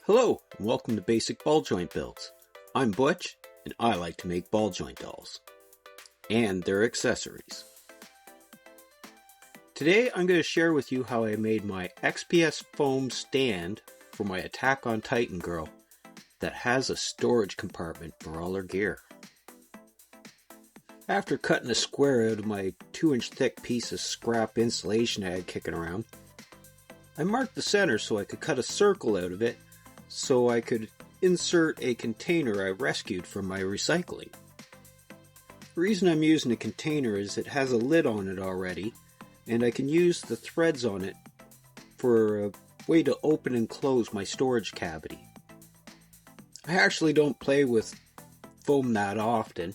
Hello, and welcome to Basic Ball Joint Builds. I'm Butch, and I like to make ball joint dolls. And their accessories. Today I'm going to share with you how I made my XPS foam stand for my Attack on Titan girl that has a storage compartment for all her gear. After cutting a square out of my 2-inch thick piece of scrap insulation I had kicking around, I marked the center so I could cut a circle out of it so I could insert a container I rescued from my recycling. The reason I'm using a container is it has a lid on it already, and I can use the threads on it for a way to open and close my storage cavity. I actually don't play with foam that often.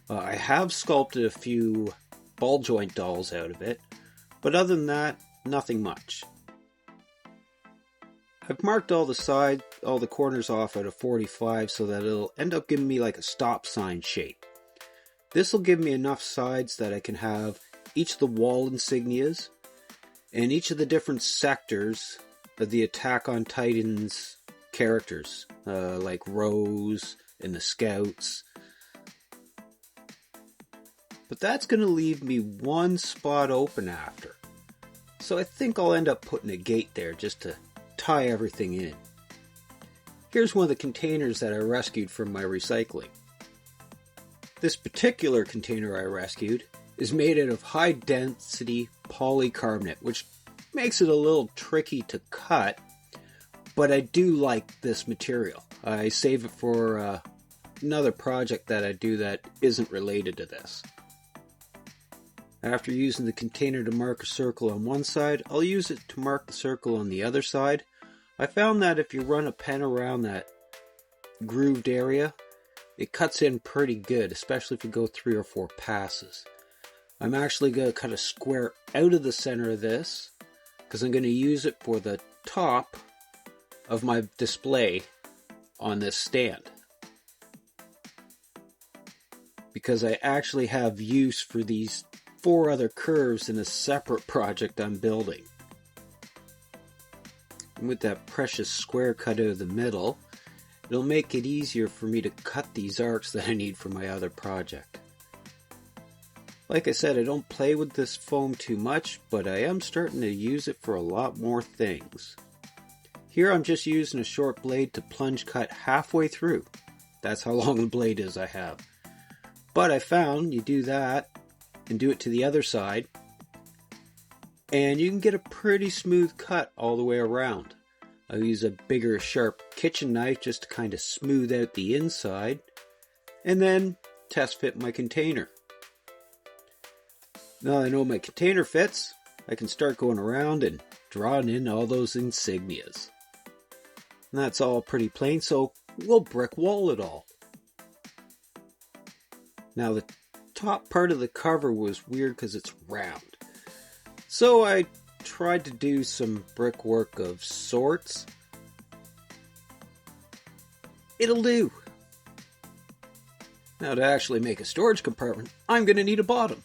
I have sculpted a few ball joint dolls out of it, but other than that, nothing much. I've marked all the corners off at a 45 so that it'll end up giving me like a stop sign shape. This will give me enough sides that I can have each of the wall insignias and each of the different sectors of the Attack on Titan's characters, like Rose and the Scouts. But that's going to leave me one spot open after. So I think I'll end up putting a gate there just to tie everything in. Here's one of the containers that I rescued from my recycling. This particular container I rescued is made out of high density polycarbonate, which makes it a little tricky to cut, but I do like this material. I save it for another project that I do that isn't related to this. After using the container to mark a circle on one side, I'll use it to mark the circle on the other side. I found that if you run a pen around that grooved area, it cuts in pretty good, especially if you go 3 or 4 passes. I'm actually going to cut a square out of the center of this, because I'm going to use it for the top of my display on this stand. Because I actually have use for these 4 other curves in a separate project I'm building. And with that precious square cut out of the middle, it'll make it easier for me to cut these arcs that I need for my other project. Like I said, I don't play with this foam too much, but I am starting to use it for a lot more things. Here I'm just using a short blade to plunge cut halfway through. That's how long the blade is I have. But I found you do that and do it to the other side, and you can get a pretty smooth cut all the way around. I'll use a bigger sharp kitchen knife just to kind of smooth out the inside, and then test fit my container. Now I know my container fits, I can start going around and drawing in all those insignias. And that's all pretty plain, so we'll brick wall it all. Now the top part of the cover was weird because it's round. So I tried to do some brickwork of sorts. It'll do. Now to actually make a storage compartment, I'm going to need a bottom.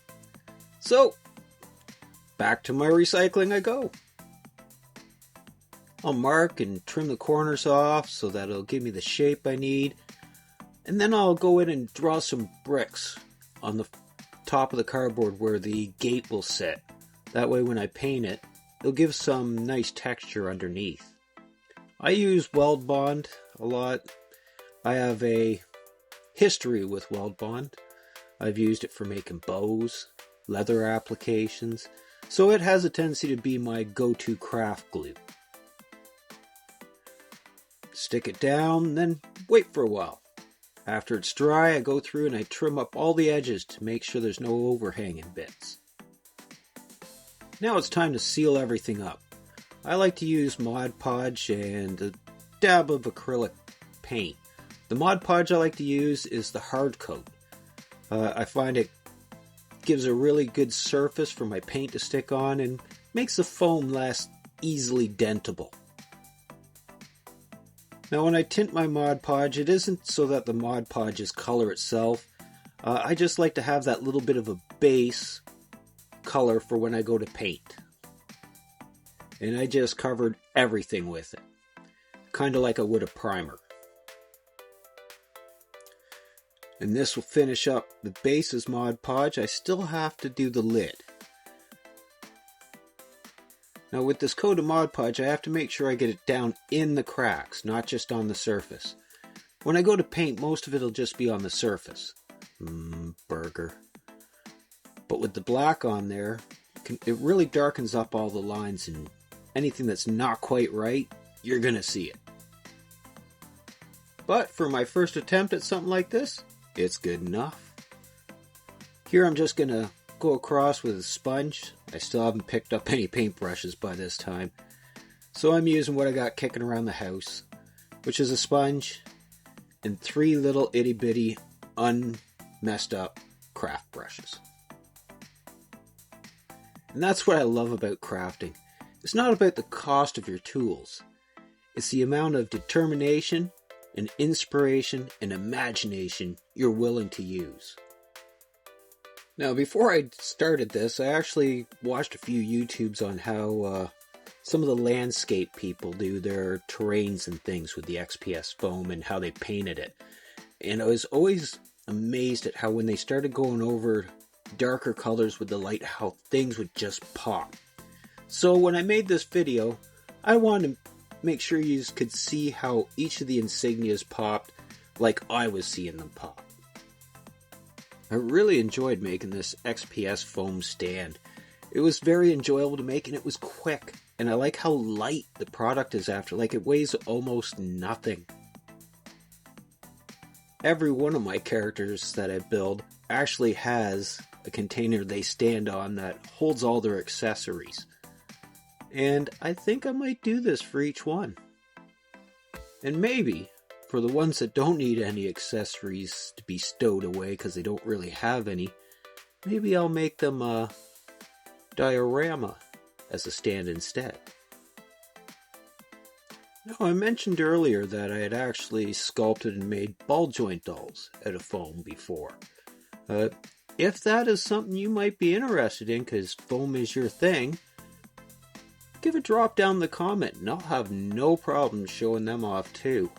So, back to my recycling I go. I'll mark and trim the corners off so that it'll give me the shape I need. And then I'll go in and draw some bricks on the top of the cardboard where the gate will sit. That way when I paint it, it'll give some nice texture underneath. I use weld bond a lot. I have a history with weld bond. I've used it for making bows, leather applications, so it has a tendency to be my go-to craft glue. Stick it down, then wait for a while. After it's dry, I go through and I trim up all the edges to make sure there's no overhanging bits. Now it's time to seal everything up. I like to use Mod Podge and a dab of acrylic paint. The Mod Podge I like to use is the hard coat. I find it gives a really good surface for my paint to stick on and makes the foam less easily dentable. Now when I tint my Mod Podge, it isn't so that the Mod Podge is color itself. I just like to have that little bit of a base color for when I go to paint. And I just covered everything with it. kind of like I would a primer. And this will finish up the base's Mod Podge. I still have to do the lid. Now with this coat of Mod Podge, I have to make sure I get it down in the cracks, not just on the surface. When I go to paint, most of it will just be on the surface. Burger. But with the black on there, it really darkens up all the lines, and anything that's not quite right, you're going to see it. But for my first attempt at something like this, it's good enough. Here I'm just going to go across with a sponge. I still haven't picked up any paintbrushes by this time. So I'm using what I got kicking around the house, which is a sponge and 3 little itty bitty unmessed up craft brushes. And that's what I love about crafting. It's not about the cost of your tools. It's the amount of determination and inspiration and imagination you're willing to use. Now, before I started this, I actually watched a few YouTubes on how some of the landscape people do their terrains and things with the XPS foam and how they painted it. And I was always amazed at how when they started going over darker colors with the light, how things would just pop. So when I made this video, I wanted to make sure you could see how each of the insignias popped like I was seeing them pop. I really enjoyed making this XPS foam stand. It was very enjoyable to make, and it was quick. And I like how light the product is after, like it weighs almost nothing. Every one of my characters that I build actually has a container they stand on that holds all their accessories. And I think I might do this for each one. And maybe, for the ones that don't need any accessories to be stowed away because they don't really have any, maybe I'll make them a diorama as a stand instead. Now, I mentioned earlier that I had actually sculpted and made ball joint dolls out of foam before. If that is something you might be interested in, because foam is your thing, give a drop down in the comment and I'll have no problem showing them off too.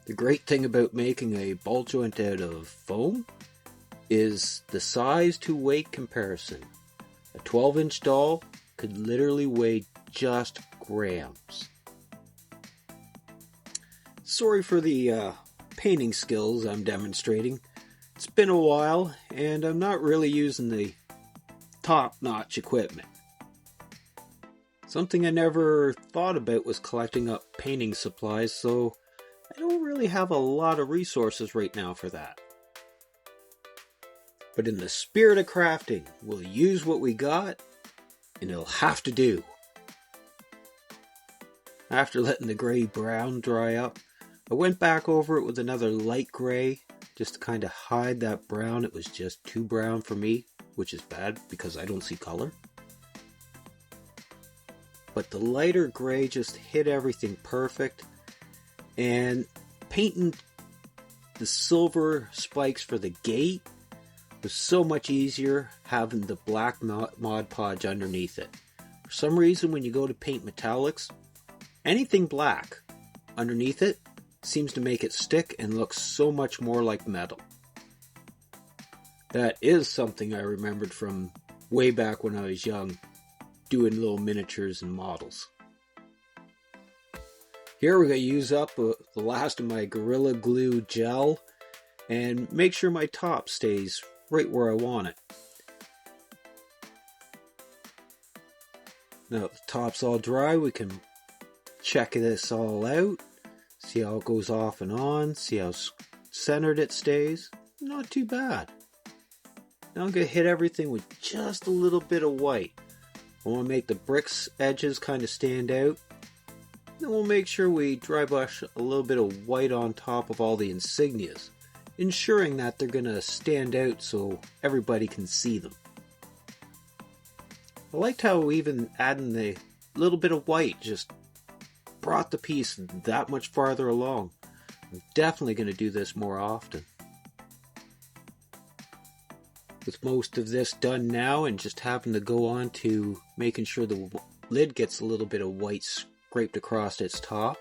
The great thing about making a ball joint out of foam is the size to weight comparison. A 12-inch doll could literally weigh just grams. Sorry for the painting skills I'm demonstrating. It's been a while and I'm not really using the top-notch equipment. Something I never thought about was collecting up painting supplies, so I don't really have a lot of resources right now for that. But in the spirit of crafting, we'll use what we got, and it'll have to do. After letting the gray-brown dry up, I went back over it with another light gray, just to kind of hide that brown. It was just too brown for me, which is bad because I don't see color. But the lighter gray just hit everything perfect, and painting the silver spikes for the gate was so much easier having the black Mod Podge underneath it. For some reason, when you go to paint metallics, anything black underneath it seems to make it stick and look so much more like metal. That is something I remembered from way back when I was young, doing little miniatures and models. Here we're going to use up the last of my Gorilla Glue gel and make sure my top stays right where I want it. Now that the top's all dry, we can check this all out, see how it goes off and on, see how centered it stays. Not too bad. Now I'm going to hit everything with just a little bit of white. I want to make the bricks edges kind of stand out. Then we'll make sure we dry brush a little bit of white on top of all the insignias, ensuring that they're going to stand out so everybody can see them. I liked how even adding the little bit of white just brought the piece that much farther along. I'm definitely going to do this more often. With most of this done now and just having to go on to making sure the lid gets a little bit of white scraped across its top.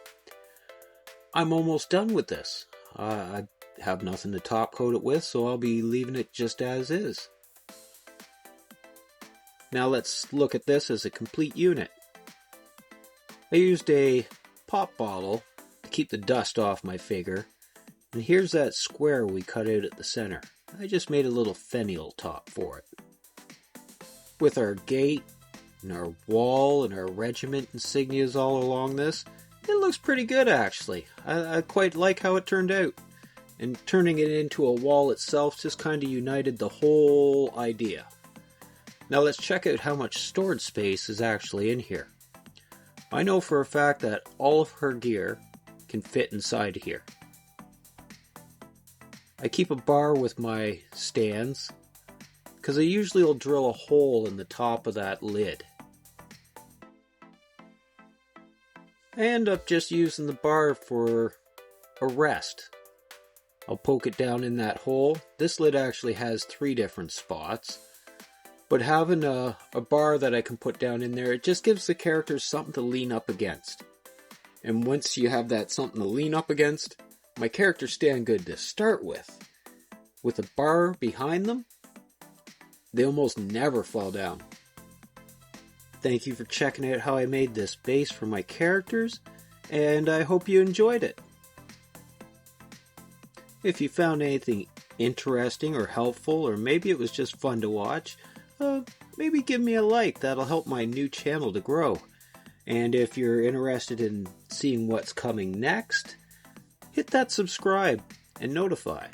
I'm almost done with this. I have nothing to top coat it with, so I'll be leaving it just as is. Now let's look at this as a complete unit. I used a pop bottle to keep the dust off my figure, and here's that square we cut out at the center. I just made a little finial top for it. With our gate and our wall and our regiment insignias all along this, it looks pretty good actually. I quite like how it turned out. And turning it into a wall itself just kind of united the whole idea. Now let's check out how much storage space is actually in here. I know for a fact that all of her gear can fit inside here. I keep a bar with my stands because I usually will drill a hole in the top of that lid. I end up just using the bar for a rest. I'll poke it down in that hole. This lid actually has 3 different spots. But having a bar that I can put down in there, it just gives the characters something to lean up against. And once you have that something to lean up against, my characters stand good to start with. With a bar behind them, they almost never fall down. Thank you for checking out how I made this base for my characters, and I hope you enjoyed it. If you found anything interesting or helpful, or maybe it was just fun to watch, maybe give me a like. That'll help my new channel to grow. And if you're interested in seeing what's coming next, hit that subscribe and notify.